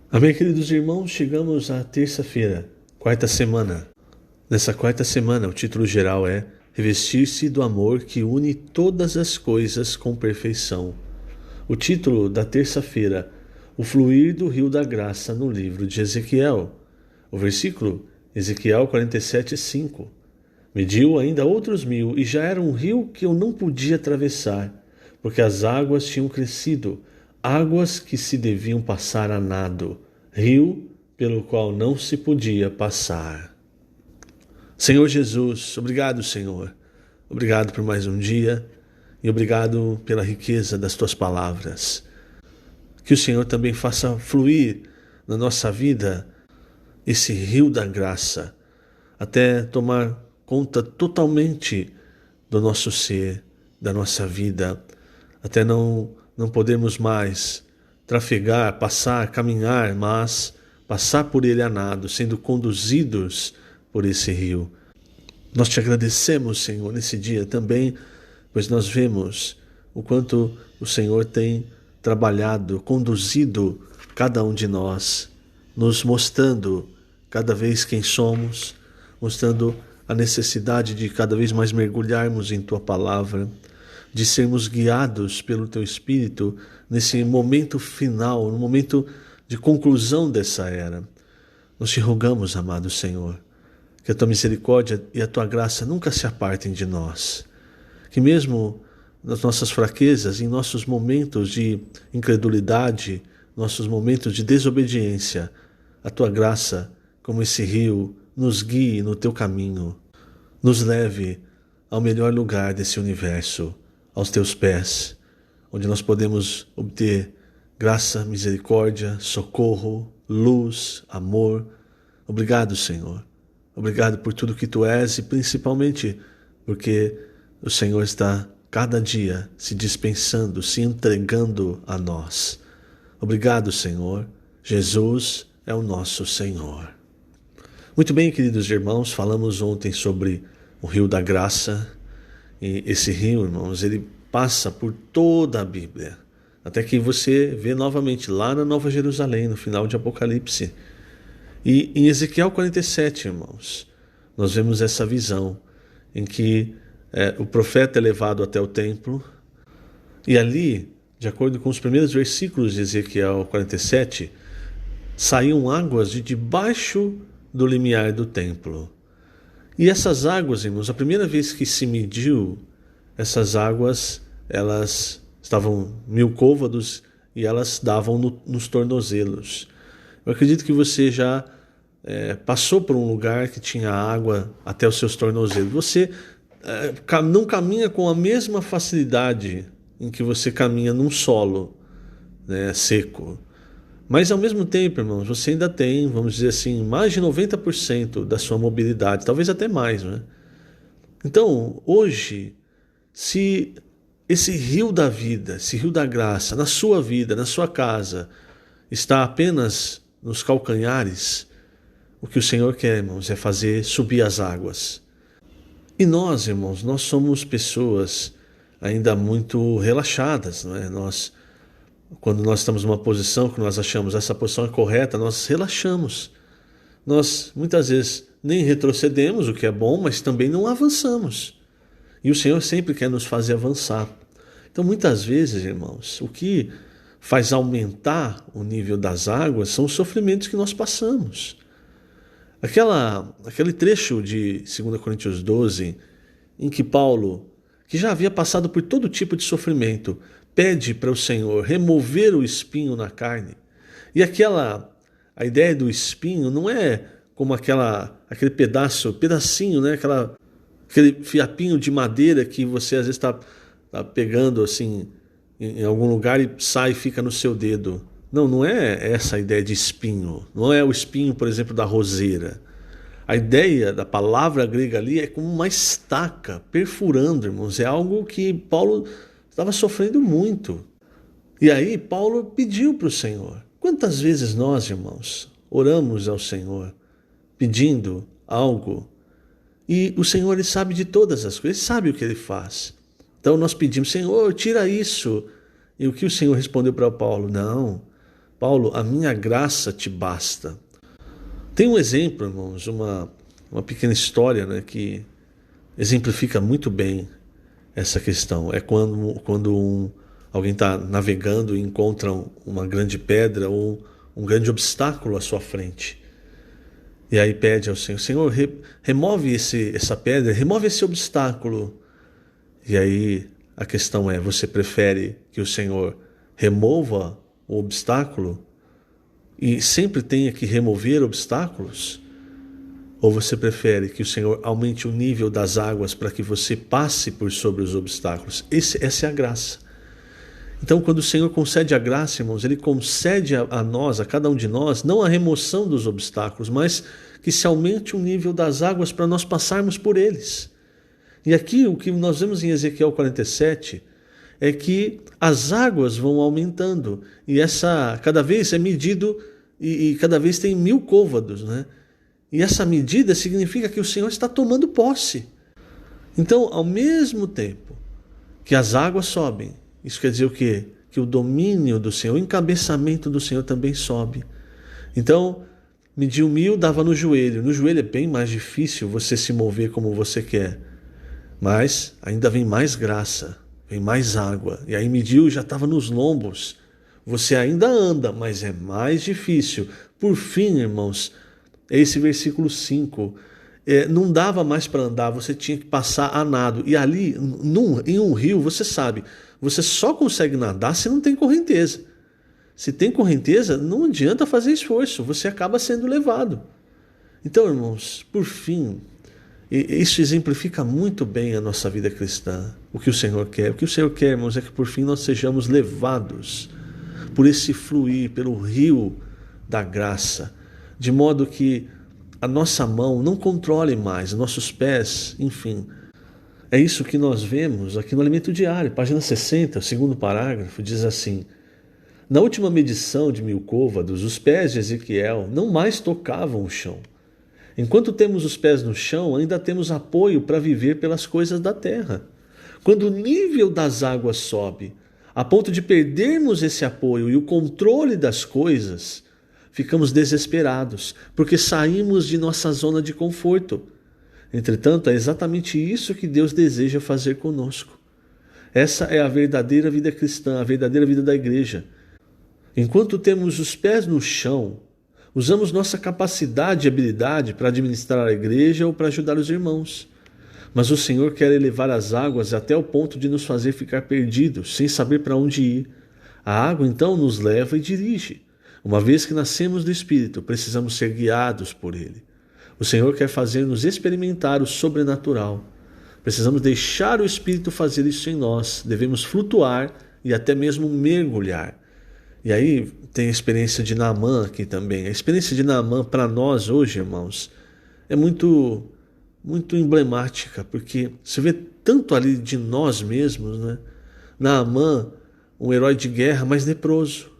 Amém, queridos irmãos, chegamos à terça-feira, quarta semana. Nessa quarta semana, o título geral é Revestir-se do amor que une todas as coisas com perfeição. O título da terça-feira, O fluir do rio da graça no livro de Ezequiel. O versículo, Ezequiel 47:5. Mediu ainda outros 1000 e já era um rio que eu não podia atravessar, porque as águas tinham crescido, águas que se deviam passar a nado, rio pelo qual não se podia passar. Senhor Jesus, obrigado, Senhor. Obrigado por mais um dia e obrigado pela riqueza das tuas palavras. Que o Senhor também faça fluir na nossa vida esse rio da graça, até tomar conta totalmente do nosso ser, da nossa vida, até não podermos mais trafegar, passar, caminhar, mas passar por ele a nado, sendo conduzidos por esse rio. Nós te agradecemos, Senhor, nesse dia também, pois nós vemos o quanto o Senhor tem trabalhado, conduzido cada um de nós, nos mostrando cada vez quem somos, mostrando a necessidade de cada vez mais mergulharmos em Tua Palavra, de sermos guiados pelo Teu Espírito nesse momento final, no momento de conclusão dessa era. Nós te rogamos, amado Senhor, que a Tua misericórdia e a Tua graça nunca se apartem de nós, que mesmo nas nossas fraquezas, em nossos momentos de incredulidade, nossos momentos de desobediência, a Tua graça, como esse rio, nos guie no Teu caminho, nos leve ao melhor lugar desse universo, aos Teus pés, onde nós podemos obter graça, misericórdia, socorro, luz, amor. Obrigado, Senhor. Obrigado por tudo que Tu és e principalmente porque o Senhor está cada dia se dispensando, se entregando a nós. Obrigado, Senhor. Jesus é o nosso Senhor. Muito bem, queridos irmãos, falamos ontem sobre o Rio da Graça. E esse rio, irmãos, ele passa por toda a Bíblia, até que você vê novamente lá na Nova Jerusalém, no final de Apocalipse. E em Ezequiel 47, irmãos, nós vemos essa visão em que o profeta é levado até o templo e ali, de acordo com os primeiros versículos de Ezequiel 47, saíam águas de debaixo do limiar do templo. E essas águas, irmãos, a primeira vez que se mediu, essas águas, elas estavam 1000 côvados e elas davam nos tornozelos. Eu acredito que você já passou por um lugar que tinha água até os seus tornozelos. Você não caminha com a mesma facilidade em que você caminha num solo, né, seco. Mas ao mesmo tempo, irmãos, você ainda tem, vamos dizer assim, mais de 90% da sua mobilidade, talvez até mais, né? Então, hoje, se esse rio da vida, esse rio da graça, na sua vida, na sua casa, está apenas nos calcanhares, o que o Senhor quer, irmãos, é fazer subir as águas. E nós, irmãos, nós somos pessoas ainda muito relaxadas, não é? Quando nós estamos numa posição que nós achamos essa posição é correta, nós relaxamos. Nós muitas vezes nem retrocedemos, o que é bom, mas também não avançamos. E o Senhor sempre quer nos fazer avançar. Então muitas vezes, irmãos, o que faz aumentar o nível das águas são os sofrimentos que nós passamos. Aquele trecho de 2 Coríntios 12, em que Paulo, que já havia passado por todo tipo de sofrimento, pede para o Senhor remover o espinho na carne. E a ideia do espinho não é como aquele pedacinho, né? Aquele fiapinho de madeira que você às vezes está pegando assim em algum lugar e sai e fica no seu dedo. Não é essa a ideia de espinho. Não é o espinho, por exemplo, da roseira. A ideia da palavra grega ali é como uma estaca perfurando, irmãos. É algo que Paulo estava sofrendo muito. E aí Paulo pediu para o Senhor. Quantas vezes nós, irmãos, oramos ao Senhor pedindo algo e o Senhor, ele sabe de todas as coisas, ele sabe o que ele faz. Então nós pedimos, Senhor, tira isso. E o que o Senhor respondeu para Paulo? Paulo, a minha graça te basta. Tem um exemplo, irmãos, uma pequena história, né, que exemplifica muito bem essa questão. É quando alguém está navegando e encontra uma grande pedra ou um grande obstáculo à sua frente. E aí pede ao Senhor, Senhor, remove essa pedra, remove esse obstáculo. E aí a questão é, você prefere que o Senhor remova o obstáculo e sempre tenha que remover obstáculos? Ou você prefere que o Senhor aumente o nível das águas para que você passe por sobre os obstáculos? Essa é a graça. Então, quando o Senhor concede a graça, irmãos, Ele concede a nós, a cada um de nós, não a remoção dos obstáculos, mas que se aumente o nível das águas para nós passarmos por eles. E aqui o que nós vemos em Ezequiel 47 é que as águas vão aumentando e cada vez é medido e cada vez tem 1000 côvados, né? E essa medida significa que o Senhor está tomando posse. Então, ao mesmo tempo que as águas sobem, isso quer dizer o quê? Que o domínio do Senhor, o encabeçamento do Senhor também sobe. Então, mediu 1000, dava no joelho. No joelho é bem mais difícil você se mover como você quer. Mas ainda vem mais graça, vem mais água. E aí mediu, já estava nos lombos. Você ainda anda, mas é mais difícil. Por fim, irmãos, esse versículo 5, não dava mais para andar, você tinha que passar a nado. E ali, em um rio, você sabe, você só consegue nadar se não tem correnteza. Se tem correnteza, não adianta fazer esforço, você acaba sendo levado. Então, irmãos, por fim, isso exemplifica muito bem a nossa vida cristã, o que o Senhor quer. O que o Senhor quer, irmãos, é que por fim nós sejamos levados por esse fluir, pelo rio da graça, de modo que a nossa mão não controle mais, nossos pés, enfim. É isso que nós vemos aqui no Alimento Diário, página 60, o segundo parágrafo, diz assim: na última medição de 1000 côvados, os pés de Ezequiel não mais tocavam o chão. Enquanto temos os pés no chão, ainda temos apoio para viver pelas coisas da terra. Quando o nível das águas sobe, a ponto de perdermos esse apoio e o controle das coisas, ficamos desesperados, porque saímos de nossa zona de conforto. Entretanto, é exatamente isso que Deus deseja fazer conosco. Essa é a verdadeira vida cristã, a verdadeira vida da igreja. Enquanto temos os pés no chão, usamos nossa capacidade e habilidade para administrar a igreja ou para ajudar os irmãos. Mas o Senhor quer elevar as águas até o ponto de nos fazer ficar perdidos, sem saber para onde ir. A água então nos leva e dirige. Uma vez que nascemos do Espírito, precisamos ser guiados por Ele. O Senhor quer fazer-nos experimentar o sobrenatural. Precisamos deixar o Espírito fazer isso em nós. Devemos flutuar e até mesmo mergulhar. E aí tem a experiência de Naamã aqui também. A experiência de Naamã para nós hoje, irmãos, é muito emblemática, porque se vê tanto ali de nós mesmos, né? Naamã, um herói de guerra, mas leproso.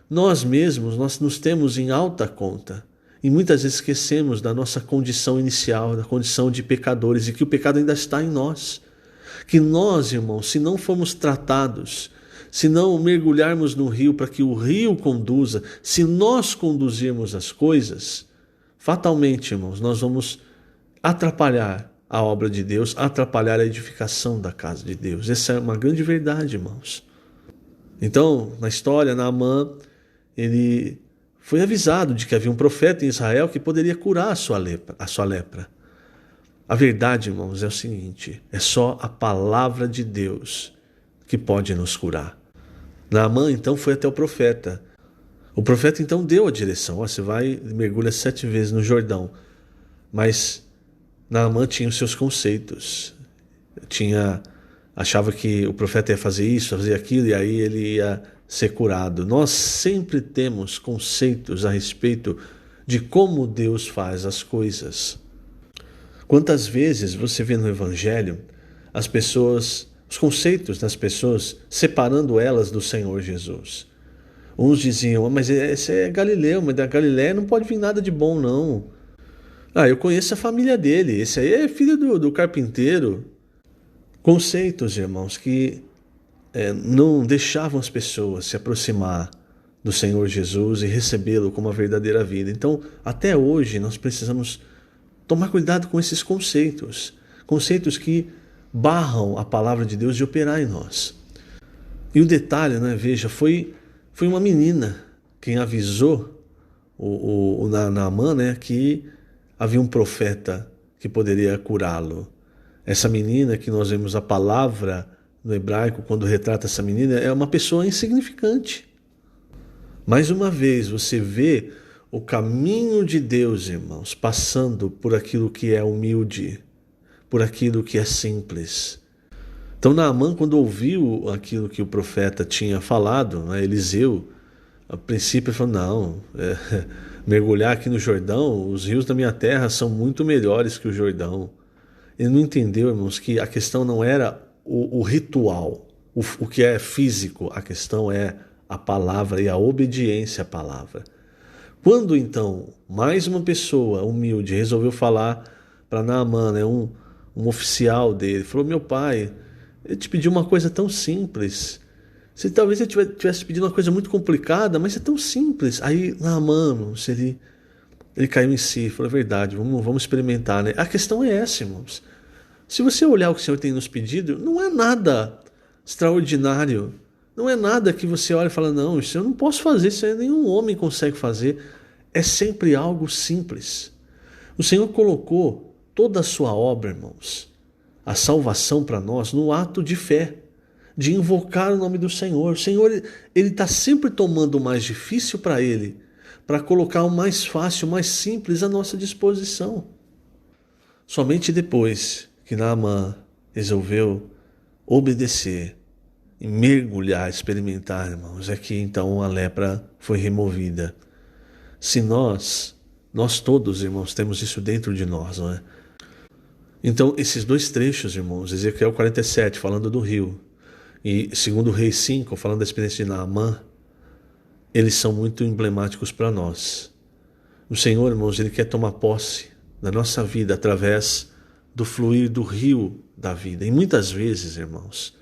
Nós mesmos, nós nos temos em alta conta e muitas vezes esquecemos da nossa condição inicial, da condição de pecadores e que o pecado ainda está em nós. Que nós, irmãos, se não formos tratados, se não mergulharmos no rio para que o rio conduza, se nós conduzirmos as coisas, fatalmente, irmãos, nós vamos atrapalhar a obra de Deus, atrapalhar a edificação da casa de Deus. Essa é uma grande verdade, irmãos. Então, na história, Naamã, ele foi avisado de que havia um profeta em Israel que poderia curar a sua lepra. A verdade, irmãos, é o seguinte: é só a palavra de Deus que pode nos curar. Naamã, então, foi até o profeta. O profeta, então, deu a direção. Você vai e mergulha 7 vezes no Jordão. Mas Naamã tinha os seus conceitos. Achava que o profeta ia fazer isso, fazer aquilo, e aí ele ia ser curado. Nós sempre temos conceitos a respeito de como Deus faz as coisas. Quantas vezes você vê no Evangelho os conceitos das pessoas separando elas do Senhor Jesus? Uns diziam: mas esse é Galileu, mas da Galiléia não pode vir nada de bom, não. Eu conheço a família dele, esse aí é filho do carpinteiro. Conceitos, irmãos, que não deixavam as pessoas se aproximar do Senhor Jesus e recebê-lo como a verdadeira vida. Então, até hoje, nós precisamos tomar cuidado com esses conceitos, conceitos que barram a palavra de Deus de operar em nós. E o detalhe, né, veja, foi uma menina quem avisou o Naamã, né, que havia um profeta que poderia curá-lo. Essa menina, que nós vemos a palavra no hebraico, quando retrata essa menina, é uma pessoa insignificante. Mais uma vez, você vê o caminho de Deus, irmãos, passando por aquilo que é humilde, por aquilo que é simples. Então Naamã, quando ouviu aquilo que o profeta tinha falado, né, Eliseu, a princípio ele falou, não, mergulhar aqui no Jordão, os rios da minha terra são muito melhores que o Jordão. Ele não entendeu, irmãos, que a questão não era o ritual, o que é físico, a questão é a palavra e a obediência à palavra. Quando então mais uma pessoa humilde resolveu falar para Naamã, né, um oficial dele, falou, meu pai, ele te pediu uma coisa tão simples. Se talvez ele tivesse pedido uma coisa muito complicada, mas é tão simples. Aí Naamã, ele caiu em si, falou, é verdade, vamos experimentar, né? A questão é essa, irmãos. Se você olhar o que o Senhor tem nos pedido, não é nada extraordinário. Não é nada que você olha e fala, não, isso eu não posso fazer, isso aí nenhum homem consegue fazer. É sempre algo simples. O Senhor colocou toda a sua obra, irmãos, a salvação para nós, no ato de fé, de invocar o nome do Senhor. O Senhor, ele está sempre tomando o mais difícil para ele, para colocar o mais fácil, o mais simples à nossa disposição. Somente depois que Naamã resolveu obedecer e mergulhar, experimentar, irmãos, é que então a lepra foi removida. Se nós todos, irmãos, temos isso dentro de nós, não é? Então, esses dois trechos, irmãos, Ezequiel 47, falando do rio, e 2 Reis 5, falando da experiência de Naamã, eles são muito emblemáticos para nós. O Senhor, irmãos, Ele quer tomar posse da nossa vida através do fluir do rio da vida. E muitas vezes, irmãos,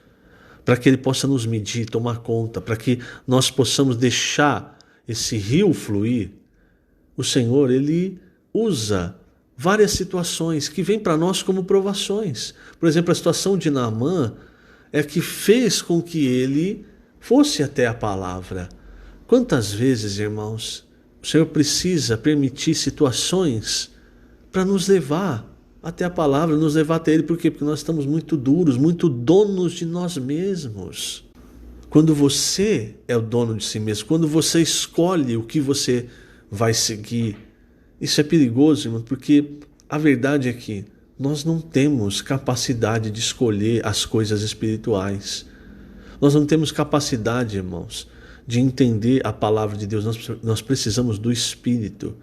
para que Ele possa nos medir, tomar conta, para que nós possamos deixar esse rio fluir, o Senhor, Ele usa várias situações que vêm para nós como provações. Por exemplo, a situação de Naamã é que fez com que ele fosse até a palavra. Quantas vezes, irmãos, o Senhor precisa permitir situações para nos levar até a palavra, nos levar até Ele. Por quê? Porque nós estamos muito duros, muito donos de nós mesmos. Quando você é o dono de si mesmo, quando você escolhe o que você vai seguir, isso é perigoso, irmão, porque a verdade é que nós não temos capacidade de escolher as coisas espirituais. Nós não temos capacidade, irmãos, de entender a palavra de Deus. Nós precisamos do Espírito.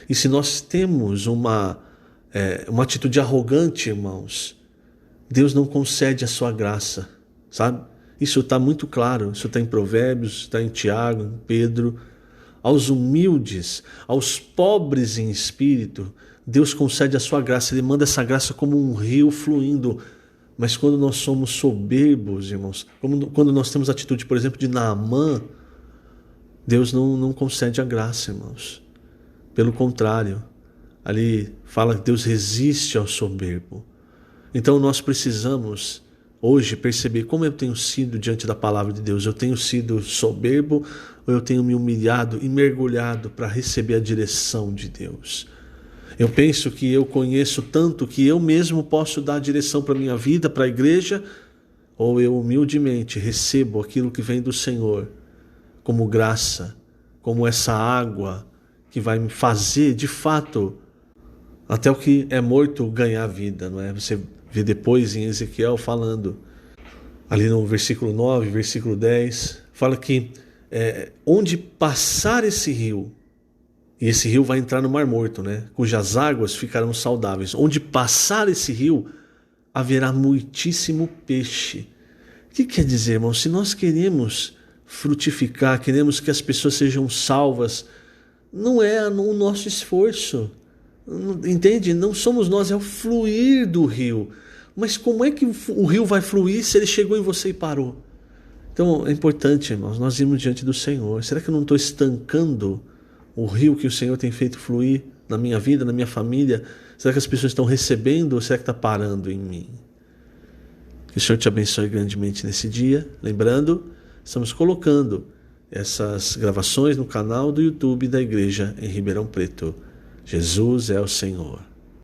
E se nós temos uma atitude arrogante, irmãos, Deus não concede a sua graça, sabe? Isso está muito claro. Isso está em Provérbios, está em Tiago, em Pedro. Aos humildes, aos pobres em espírito, Deus concede a sua graça. Ele manda essa graça como um rio fluindo. Mas quando nós somos soberbos, irmãos, quando nós temos a atitude, por exemplo, de Naamã, Deus não concede a graça, irmãos. Pelo contrário, ali fala que Deus resiste ao soberbo. Então nós precisamos hoje perceber como eu tenho sido diante da palavra de Deus. Eu tenho sido soberbo ou eu tenho me humilhado e mergulhado para receber a direção de Deus? Eu penso que eu conheço tanto que eu mesmo posso dar a direção para a minha vida, para a igreja, ou eu humildemente recebo aquilo que vem do Senhor como graça, como essa água que vai me fazer, de fato, até o que é morto ganhar vida, não é? Você vê depois em Ezequiel falando, ali no versículo 9, versículo 10, fala que onde passar esse rio, e esse rio vai entrar no Mar Morto, né? Cujas águas ficarão saudáveis. Onde passar esse rio, haverá muitíssimo peixe. O que quer dizer, irmão? Se nós queremos frutificar, queremos que as pessoas sejam salvas, não é o nosso esforço, entende? Não somos nós, é o fluir do rio. Mas como é que o rio vai fluir se ele chegou em você e parou? Então é importante, irmãos, nós irmos diante do Senhor. Será que eu não estou estancando o rio que o Senhor tem feito fluir na minha vida, na minha família? Será que as pessoas estão recebendo ou será que está parando em mim? Que o Senhor te abençoe grandemente nesse dia. Lembrando, estamos colocando essas gravações no canal do YouTube da Igreja em Ribeirão Preto. Jesus é o Senhor.